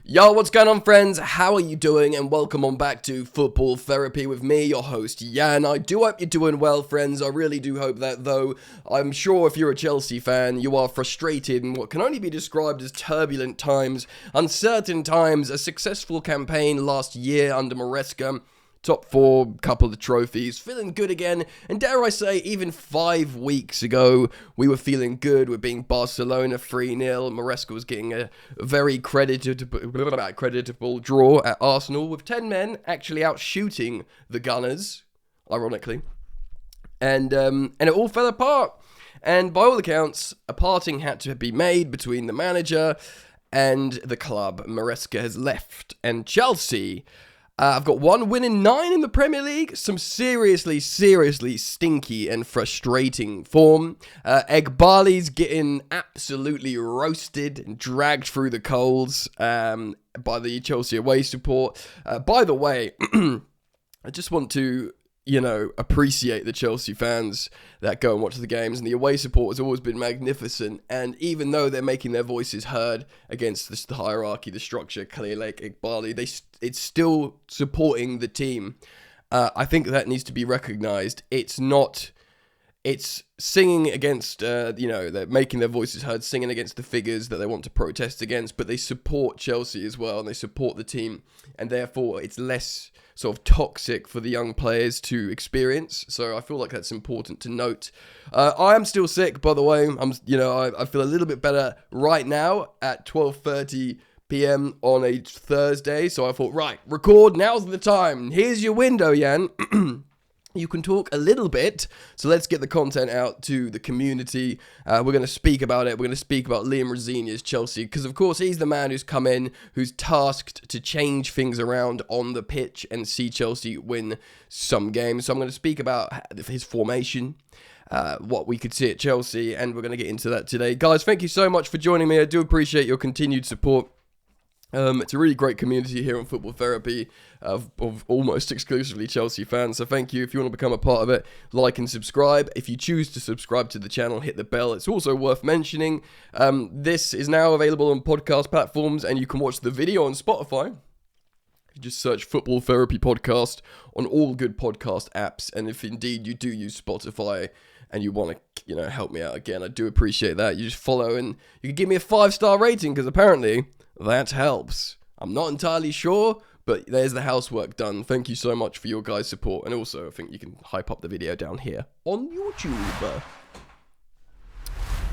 Yo, what's going on, friends? How are you doing? And welcome on back to Football Therapy with me, your host, Jan. I do hope you're doing well, friends. I really do hope that, though I'm sure if you're a Chelsea fan, you are frustrated in what can only be described as turbulent times, uncertain times, a successful campaign last year under Maresca, top four, couple of trophies, feeling good again, and dare I say, even 5 weeks ago, we were feeling good. We're being Barcelona 3-0, Maresca was getting a very creditable draw at Arsenal, with 10 men actually out shooting the Gunners, ironically, and it all fell apart, and by all accounts, a parting had to be made between the manager and the club. Maresca has left, and Chelsea, I've got 1 win in 9 in the Premier League. Some seriously stinky and frustrating form. Egbali's getting absolutely roasted and dragged through the coals by the Chelsea away support. By the way, I just want to, appreciate the Chelsea fans that go and watch the games, and the away support has always been magnificent, and even though they're making their voices heard against the hierarchy, the structure, Clearlake, Egbali, it's still supporting the team. I think that needs to be recognised. It's singing against, they're making their voices heard, singing against the figures that they want to protest against, but they support Chelsea as well, and they support the team, and therefore it's less sort of toxic for the young players to experience. So I feel like that's important to note. I am still sick, by the way. I feel a little bit better right now at 12:30 p.m. on a Thursday. So I thought, right, record, now's the time. Here's your window, Jan. You can talk a little bit, so let's get the content out to the community. We're going to speak about it. We're going to speak about Liam Rosinia's Chelsea, because of course he's the man who's come in, who's tasked to change things around on the pitch and see Chelsea win some games. So I'm going to speak about his formation, what we could see at Chelsea, and we're going to get into that today. Guys, thank you so much for joining me. I do appreciate your continued support. It's a really great community here on Football Therapy of almost exclusively Chelsea fans, so thank you. If you want to become a part of it, like and subscribe. If you choose to subscribe to the channel, hit the bell. It's also worth mentioning, this is now available on podcast platforms, and you can watch the video on Spotify. You just search Football Therapy Podcast on all good podcast apps, and if indeed you do use Spotify and you want to, help me out again, I do appreciate that. You just follow, and you can give me a 5-star rating, because apparently that helps. I'm not entirely sure, but there's the housework done. Thank you so much for your guys' support. And also, I think you can hype up the video down here on YouTube.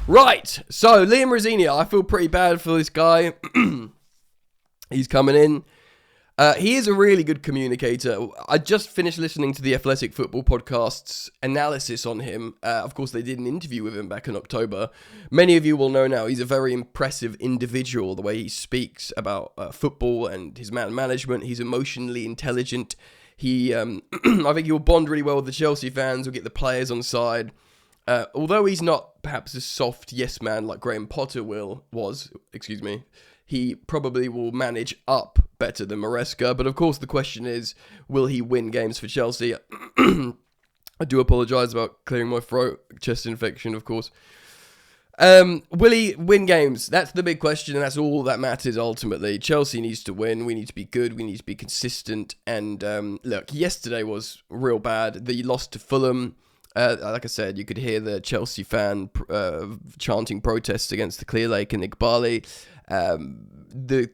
Right, so Liam Rosinia, I feel pretty bad for this guy. He's coming in. He is a really good communicator. I just finished listening to the Athletic Football Podcast's analysis on him. Of course, they did an interview with him back in October. Many of you will know now he's a very impressive individual, the way he speaks about football and his man management. He's emotionally intelligent. He, I think he'll bond really well with the Chelsea fans. He'll get the players on side. Although he's not perhaps a soft yes man like Graham Potter was, he probably will manage up better than Maresca. But of course, the question is, will he win games for Chelsea? I do apologise about clearing my throat, chest infection, of course. Will he win games? That's the big question, and that's all that matters ultimately. Chelsea needs to win. We need to be good. We need to be consistent. And look, yesterday was real bad. The loss to Fulham. Like I said, you could hear the Chelsea fan chanting protests against the Clearlake and Egbali.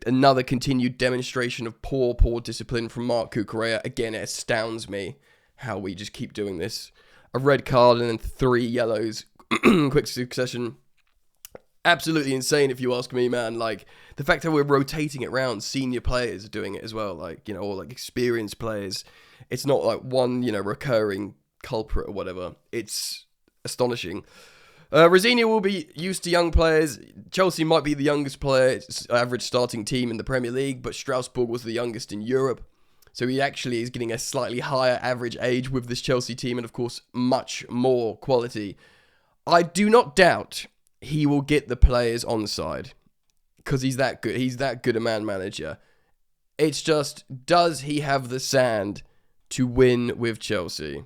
Another continued demonstration of poor discipline from Marc Cucurella. Again, it astounds me how we just keep doing this. A red card and then 3 yellows, quick succession. Absolutely insane, if you ask me, man. Like, the fact that we're rotating it around, senior players are doing it as well, or experienced players. It's not like one, recurring culprit or whatever. It's astonishing. Rosenior will be used to young players. Chelsea might be the youngest player, average starting team in the Premier League, but Strasbourg was the youngest in Europe. So he actually is getting a slightly higher average age with this Chelsea team, and of course, much more quality. I do not doubt he will get the players on side, because he's that good. He's that good a man manager. It's just, does he have the sand to win with Chelsea?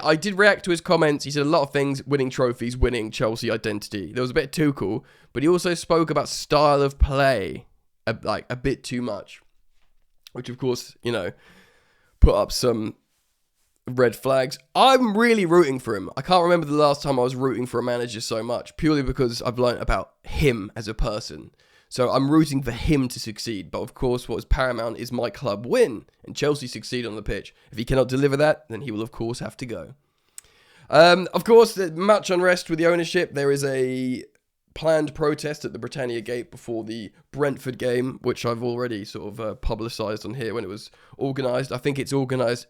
I did react to his comments. He said a lot of things, winning trophies, winning Chelsea identity. There was a bit of Tuchel, but he also spoke about style of play. a bit too much, which of course, put up some red flags. I'm really rooting for him. I can't remember the last time I was rooting for a manager so much, purely because I've learned about him as a person. So I'm rooting for him to succeed. But of course, what is paramount is my club win and Chelsea succeed on the pitch. If he cannot deliver that, then he will of course have to go. Of course, the much unrest with the ownership. There is a planned protest at the Britannia Gate before the Brentford game, which I've already sort of publicised on here when it was organised. I think it's organised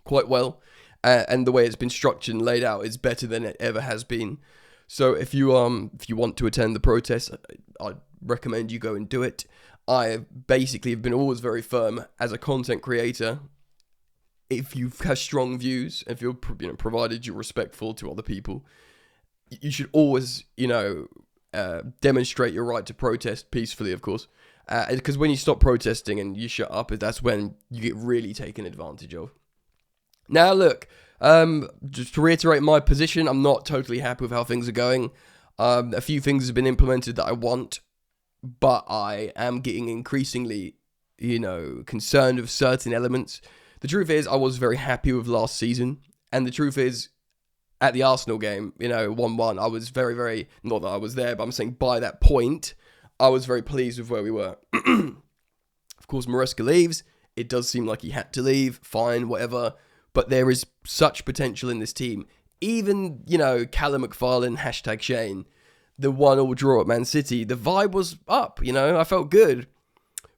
quite well, and the way it's been structured and laid out is better than it ever has been. So if you want to attend the protest, I'd recommend you go and do it. I basically have been always very firm as a content creator. If you have strong views, if you're provided you're respectful to other people, you should always demonstrate your right to protest peacefully, of course. Because when you stop protesting and you shut up, that's when you get really taken advantage of. Now, look, just to reiterate my position, I'm not totally happy with how things are going. A few things have been implemented that I want, but I am getting increasingly, concerned with certain elements. The truth is, I was very happy with last season, and the truth is, at the Arsenal game, 1-1, I was very, very, not that I was there, but I'm saying by that point, I was very pleased with where we were. Of course, Maresca leaves. It does seem like he had to leave. Fine, whatever. But there is such potential in this team. Even, Callum McFarlane, #Shane, the 1-1 draw at Man City, the vibe was up, I felt good.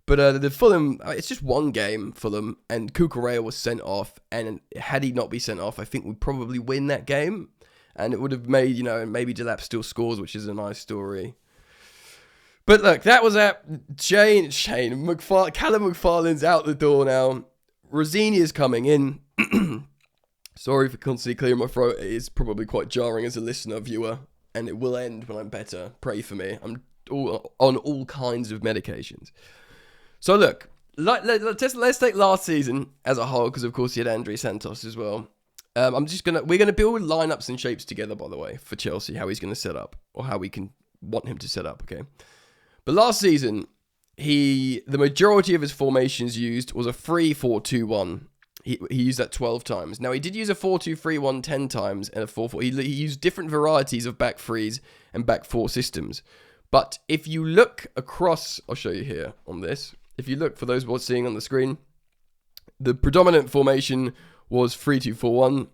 But the Fulham, it's just one game, Fulham, and Cucurella was sent off, and had he not been sent off, I think we'd probably win that game, and it would have made, maybe Delap still scores, which is a nice story. But look, that was at Callum McFarlane's out the door now. Rosenior's coming in. Sorry for constantly clearing my throat. It is probably quite jarring as a listener, viewer, and it will end when I'm better. Pray for me. I'm on all kinds of medications. So look, let's take last season as a whole, because of course you had Andre Santos as well. We're gonna build lineups and shapes together, by the way, for Chelsea, how he's gonna set up, or how we can want him to set up, okay? But last season, the majority of his formations used was a 3-4-2-1. He used that 12 times. Now, he did use a 4-2-3-1 10 times and a 4-4. He used different varieties of back threes and back four systems. But if you look across, I'll show you here on this. If you look, for those who are seeing on the screen, the predominant formation was 3-2-4-1,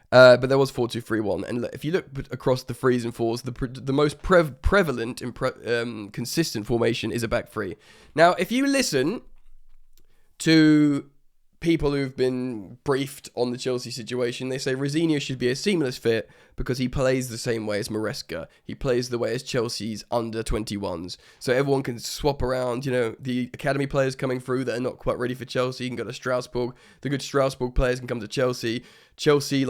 but there was 4-2-3-1. And if you look across the threes and fours, the most prevalent and consistent formation is a back three. Now, if you listen to people who've been briefed on the Chelsea situation, they say Rosenior should be a seamless fit because he plays the same way as Maresca. He plays the way as Chelsea's under 21s. So everyone can swap around, the academy players coming through that are not quite ready for Chelsea can go to Strasbourg. The good Strasbourg players can come to Chelsea. Chelsea,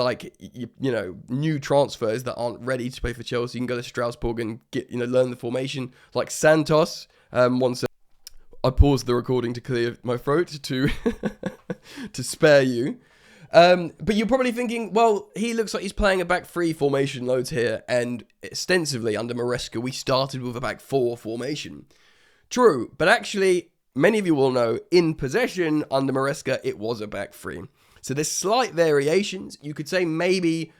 new transfers that aren't ready to play for Chelsea can go to Strasbourg and get, learn the formation. Like Santos, once I paused the recording to clear my throat to to spare you. But you're probably thinking, well, he looks like he's playing a back three formation loads here, and extensively under Maresca, we started with a back four formation. True, but actually, many of you will know, in possession under Maresca, it was a back three. So there's slight variations. You could say maybe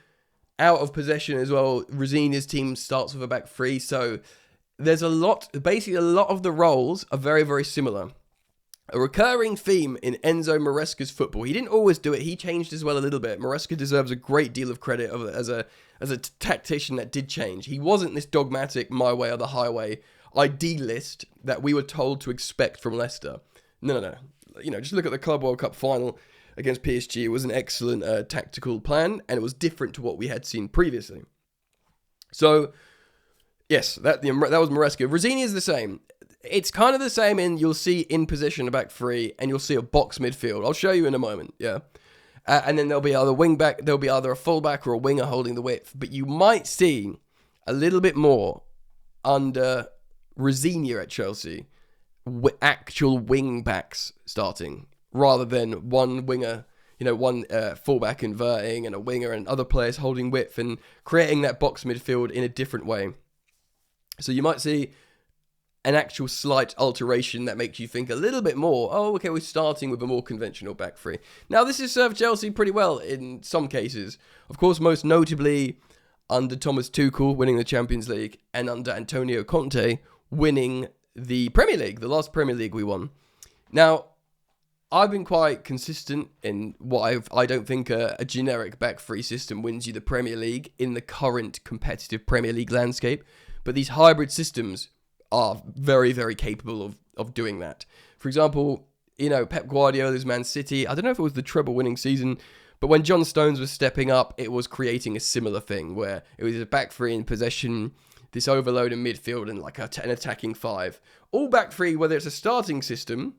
out of possession as well, Rosenior's team starts with a back three, so there's a lot of the roles are very, very similar. A recurring theme in Enzo Maresca's football. He didn't always do it. He changed as well a little bit. Maresca deserves a great deal of credit as a tactician that did change. He wasn't this dogmatic my way or the highway idealist that we were told to expect from Leicester. No. Just look at the Club World Cup final against PSG. It was an excellent tactical plan, and it was different to what we had seen previously. So, yes, that was Maresca. Rosenior is the same. It's kind of the same you'll see in position a back three, and you'll see a box midfield. I'll show you in a moment, yeah. And then there'll be either wing back, there'll be either a fullback or a winger holding the width. But you might see a little bit more under Rosenior at Chelsea, actual wing backs starting, rather than one winger, one fullback inverting and a winger and other players holding width and creating that box midfield in a different way. So you might see an actual slight alteration that makes you think a little bit more, oh, okay, we're starting with a more conventional back three. Now, this has served Chelsea pretty well in some cases. Of course, most notably under Thomas Tuchel winning the Champions League and under Antonio Conte winning the Premier League, the last Premier League we won. Now, I've been quite consistent in what I don't think a generic back three system wins you the Premier League in the current competitive Premier League landscape, but these hybrid systems are very, very capable of doing that. For example, Pep Guardiola's Man City, I don't know if it was the treble winning season, but when John Stones was stepping up, it was creating a similar thing where it was a back three in possession, this overload in midfield, and like an attacking five. All back three, whether it's a starting system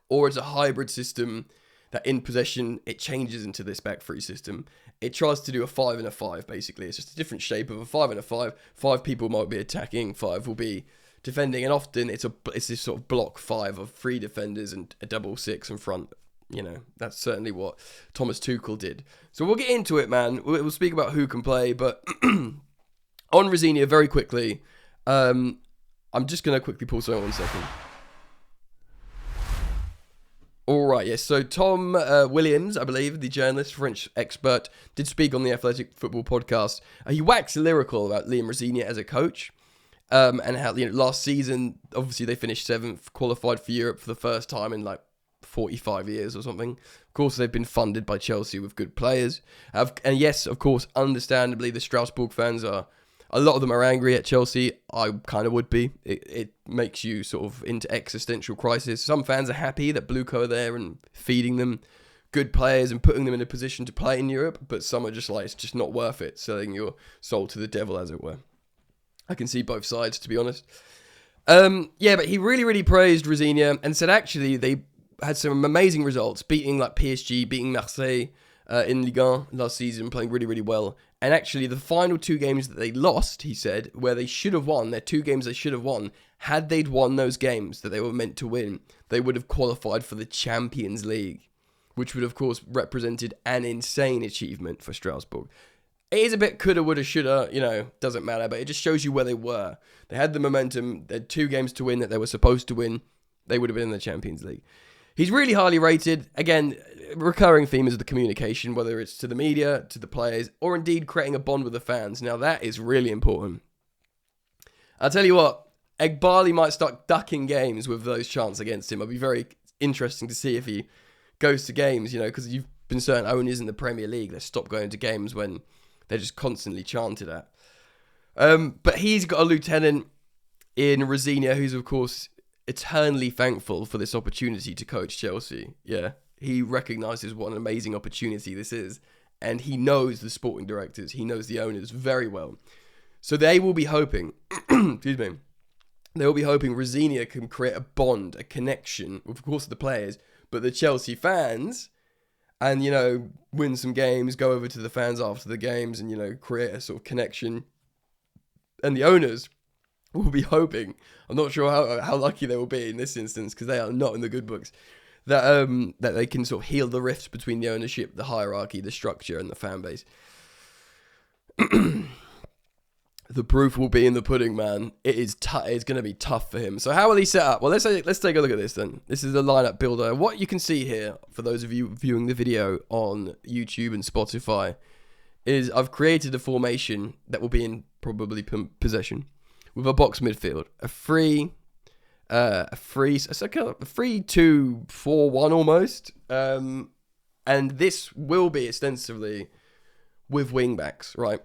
or it's a hybrid system that in possession, it changes into this back three system. It tries to do a 5 and a 5, basically. It's just a different shape of a 5 and a 5. 5 people might be attacking, 5 will be defending, and often it's this sort of block 5 of 3 defenders and a double 6 in front. That's certainly what Thomas Tuchel did. So we'll get into it, man. We'll speak about who can play, but on Rosenior, very quickly, I'm just going to quickly pause on 1 second. All right, yes. So Tom Williams, I believe, the journalist, French expert, did speak on the Athletic Football podcast. He waxed lyrical about Liam Rosinia as a coach, and how last season, obviously they finished 7th, qualified for Europe for the first time in like 45 years or something. Of course, they've been funded by Chelsea with good players, and yes, of course, understandably, the Strasbourg fans are. A lot of them are angry at Chelsea. I kind of would be. It makes you sort of into existential crisis. Some fans are happy that Bluco are there and feeding them good players and putting them in a position to play in Europe. But some are just like, it's just not worth it, selling your soul to the devil, as it were. I can see both sides, to be honest. But he really, really praised Rosenior and said actually they had some amazing results, beating like PSG, beating Marseille in Ligue 1 last season, playing really, really well. And actually, the final 2 games that they lost, he said, where they should have won, their 2 games they should have won, had they'd won those games that they were meant to win, they would have qualified for the Champions League, which would, of course, represented an insane achievement for Strasbourg. It is a bit coulda, woulda, shoulda, doesn't matter, but it just shows you where they were. They had the momentum, they had 2 games to win that they were supposed to win, they would have been in the Champions League. He's really highly rated. Again, recurring theme is the communication, whether it's to the media, to the players, or indeed creating a bond with the fans. Now, that is really important. I'll tell you what, Egbali might start ducking games with those chants against him. It'll be very interesting to see if he goes to games, because you've been certain owners in the Premier League that stop going to games when they're just constantly chanted at. But he's got a lieutenant in Rosenior, who's, of course, eternally thankful for this opportunity to coach Chelsea. Yeah, he recognises what an amazing opportunity this is, and he knows the sporting directors, he knows the owners very well. So they will be hoping, excuse me, they will be hoping Rosenior can create a bond, a connection with, of course, the players, but the Chelsea fans, and, win some games, go over to the fans after the games and, create a sort of connection. And the owners will be hoping, I'm not sure how lucky they will be in this instance, because they are not in the good books, that they can sort of heal the rifts between the ownership, the hierarchy, the structure, and the fan base. The proof will be in the pudding, man. It's going to be tough for him. So how will he set up? Well, let's take a look at this then. This is the lineup builder. What you can see here, for those of you viewing the video on YouTube and Spotify, is I've created a formation that will be in probably possession with a box midfield, a 3-2-4-1 almost, and this will be extensively with wing backs, right?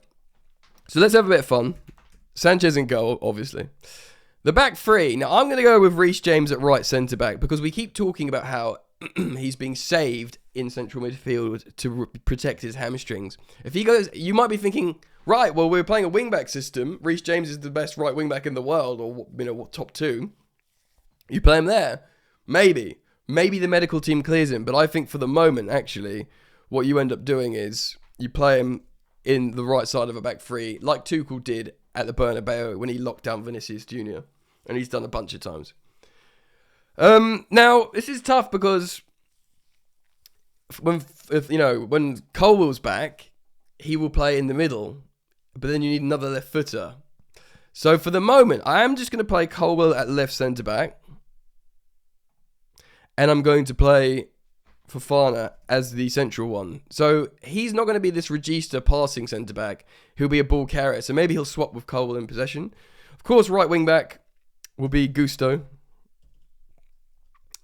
So let's have a bit of fun. Sanchez in goal, obviously. The back 3. Now I'm going to go with Reece James at right centre back because we keep talking about how he's being saved in central midfield to protect his hamstrings. If he goes, you might be thinking, right, well, we're playing a wing-back system. Reece James is the best right wing-back in the world, or, top 2. You play him there? Maybe. Maybe the medical team clears him, but I think for the moment, actually, what you end up doing is you play him in the right side of a back 3, like Tuchel did at the Bernabeu when he locked down Vinicius Jr., and he's done a bunch of times. Now, this is tough because when Colwell's back, he will play in the middle, but then you need another left footer. So for the moment, I am just going to play Colwell at left centre-back. And I'm going to play Fofana as the central one. So he's not going to be this regista passing centre-back. He'll be a ball carrier. So maybe he'll swap with Colwell in possession. Of course, right wing-back will be Gusto.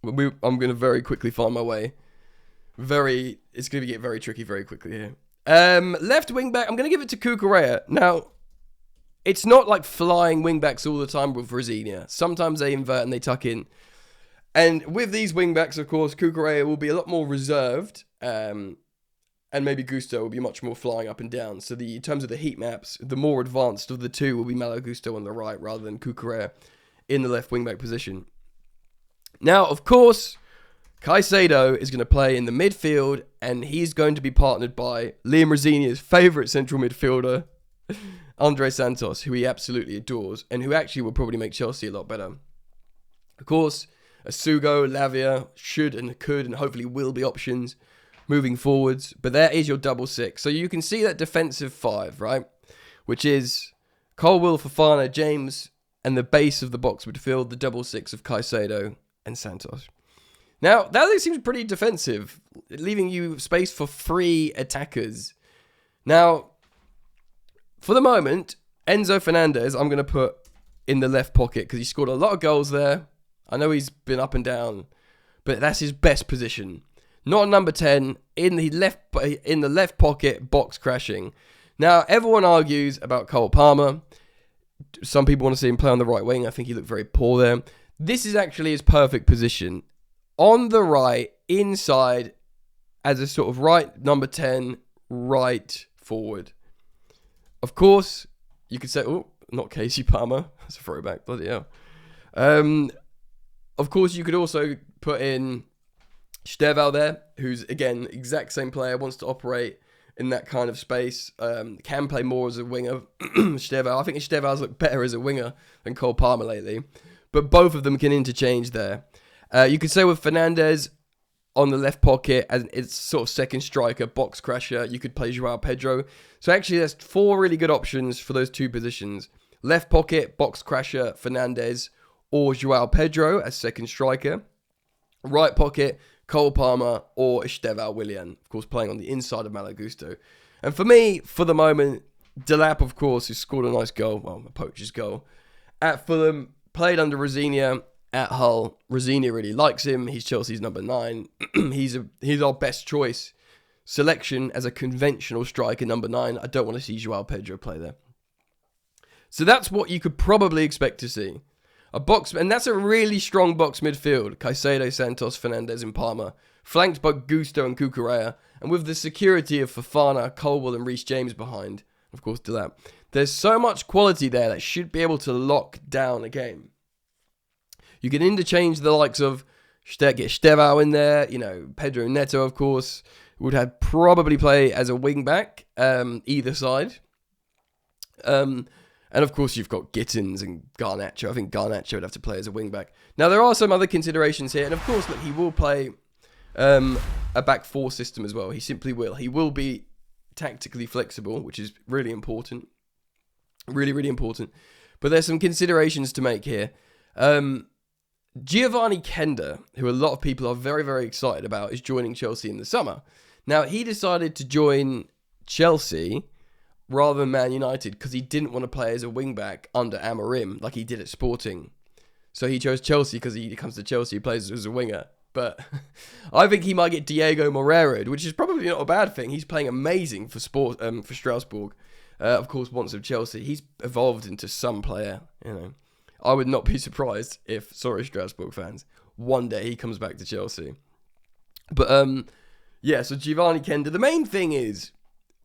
I'm going to very quickly find my way. It's going to get very tricky very quickly here. Left wing-back, I'm going to give it to Cucurella. Now, it's not like flying wing-backs all the time with Rosenior. Sometimes they invert and they tuck in. And with these wing-backs, of course, Cucurella will be a lot more reserved. And maybe Gusto will be much more flying up and down. So in terms of the heat maps, the more advanced of the two will be Malo Gusto on the right rather than Cucurella in the left wing-back position. Now, of course, Caicedo is going to play in the midfield, and he's going to be partnered by Liam Rosinia's favourite central midfielder, Andre Santos, who he absolutely adores, and who actually will probably make Chelsea a lot better. Of course, Asugo, Lavia should and could and hopefully will be options moving forwards, but that is your double six. So you can see that defensive five, right? Which is Colwell, Fofana, James, and the base of the box midfield, the double six of Caicedo and Santos. Now, that seems pretty defensive, leaving you space for 3 attackers. Now, for the moment, Enzo Fernandez, I'm going to put in the left pocket because he scored a lot of goals there. I know he's been up and down, but that's his best position. Not number 10, in the left pocket, box crashing. Now, everyone argues about Cole Palmer. Some people want to see him play on the right wing. I think he looked very poor there. This is actually his perfect position. On the right, inside, as a sort of right number 10, right forward. Of course, you could say, oh, not Casey Palmer. That's a throwback, bloody hell. Of course, you could also put in Steval there, who's, again, exact same player, wants to operate in that kind of space, can play more as a winger. Steval, I think Steval's looked better as a winger than Cole Palmer lately. But both of them can interchange there. You could say with Fernandez on the left pocket, as it's sort of second striker, box crasher, you could play Joao Pedro. So actually, there's 4 really good options for those 2 positions. Left pocket, box crasher, Fernandez, or Joao Pedro as second striker. Right pocket, Cole Palmer, or Esteval Willian, of course, playing on the inside of Malo Gusto. And for me, for the moment, Delap, of course, who scored a nice goal, well, a poacher's goal, at Fulham, played under Rosenior at Hull. Rosenior really likes him. He's Chelsea's number 9. He's our best choice selection as a conventional striker, number 9. I don't want to see Joao Pedro play there. So that's what you could probably expect to see. And that's a really strong box midfield. Caicedo, Santos, Fernandez, and Palmer, flanked by Gusto and Cucurella, and with the security of Fofana, Colwell, and Reece James behind. Of course, Delap. There's so much quality there that should be able to lock down a game. You can interchange the likes of get Steval in there, Pedro Neto, of course, would have probably play as a wing back, either side. And of course, you've got Gittins and Garnacho. I think Garnacho would have to play as a wing back. Now, there are some other considerations here, and of course, look, he will play a back 4 system as well. He simply will. He will be tactically flexible, which is really important. Really, really important. But there's some considerations to make here. Giovanni Kender, who a lot of people are very, very excited about, is joining Chelsea in the summer. Now, he decided to join Chelsea rather than Man United because he didn't want to play as a wing-back under Amorim like he did at Sporting. So he chose Chelsea because he comes to Chelsea, he plays as a winger. But I think he might get Diego Moreira, which is probably not a bad thing. He's playing amazing for Strasbourg. Of course, once of Chelsea, he's evolved into some player. I would not be surprised if, sorry Strasbourg fans, one day he comes back to Chelsea. But so Giovanni Kender. The main thing is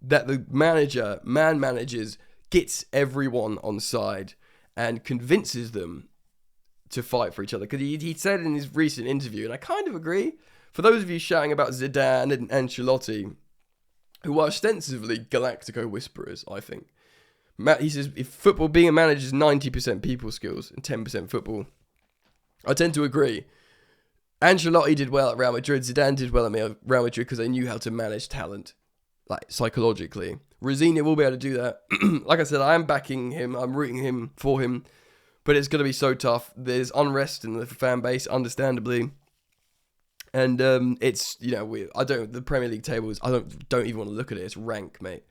that the man manages, gets everyone on side and convinces them to fight for each other. Because he said in his recent interview, and I kind of agree, for those of you shouting about Zidane and Ancelotti, who are ostensibly Galactico whisperers, I think. He says, if football, being a manager is 90% people skills and 10% football. I tend to agree. Ancelotti did well at Real Madrid. Zidane did well at Real Madrid because they knew how to manage talent, like psychologically. Rosenior will be able to do that. Like I said, I am backing him. I'm rooting him for him. But it's going to be so tough. There's unrest in the fan base, understandably. And it's, the Premier League tables, I don't even want to look at it. It's rank, mate.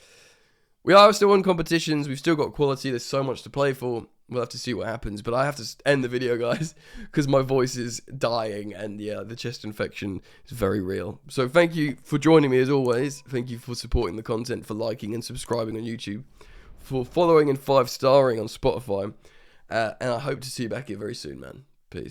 We are still in competitions. We've still got quality. There's so much to play for. We'll have to see what happens. But I have to end the video, guys, because my voice is dying. And yeah, the chest infection is very real. So thank you for joining me as always. Thank you for supporting the content, for liking and subscribing on YouTube, for following and 5-starring on Spotify. And I hope to see you back here very soon, man. Peace.